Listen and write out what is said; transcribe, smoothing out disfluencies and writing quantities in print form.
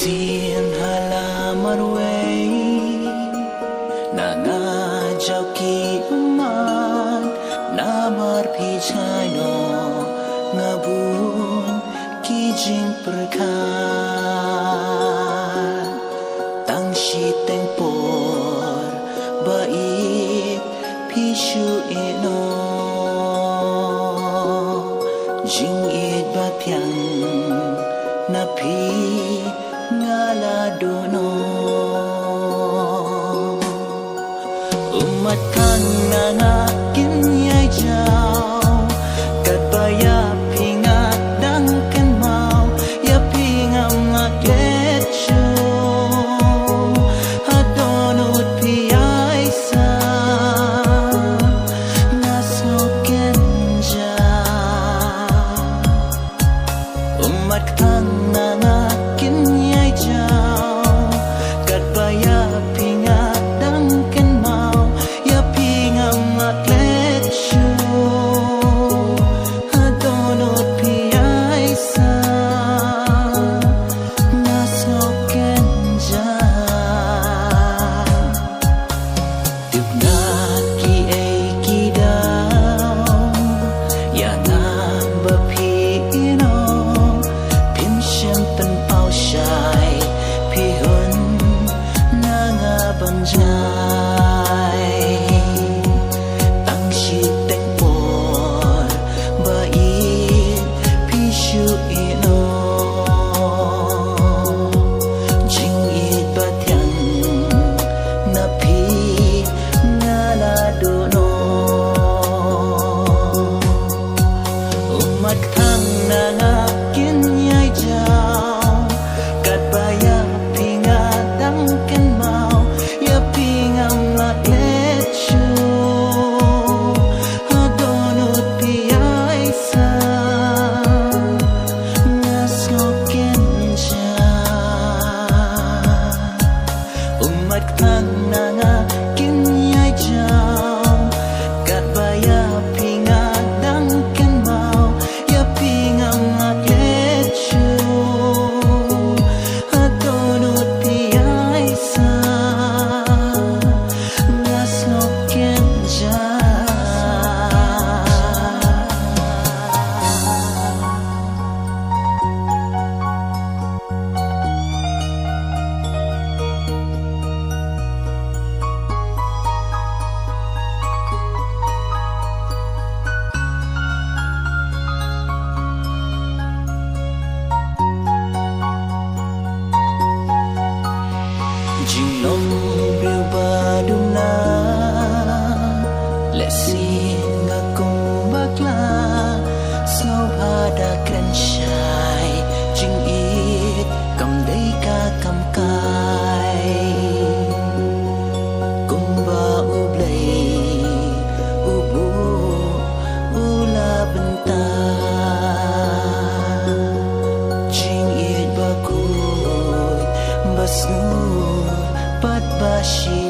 Xin halamar way na nga jauki uman na marpi chayno ngabun kijing perkan tang shi teng por bait pishu ino jing it batyang na pi ngala dono umat kan nga kinyay jaw kat baya pinga dang kan mau ya pinga maglet shu hadonut piyay sa naso kenja umat kan nga kinyay jaw kat baya pinga dang kan mau ya pinga maglet shu hadonut piyay sa naso kenja tugna ki ay kidaw ya nga bapi ino pim shem pen pao shai pi hun na nga bang jai tang shi teng por bait pi shu ino jing it batyang na pi ngala dono umat kang nga kinyay jaw kat baya pinga dang kan mau ya pinga maglet shu hadonut piyay sa naso kenja umat kang nga kinyay jaw kat baya pinga dang kan mau ya pinga maglet shu hadonut piyay sa naso kenja jing nong biu baduna lesin ngakong bakla snow pada kren shai jing it kam dei ka kam kai kumba ublay ubu ula benta jing it bakut basnu pat bashi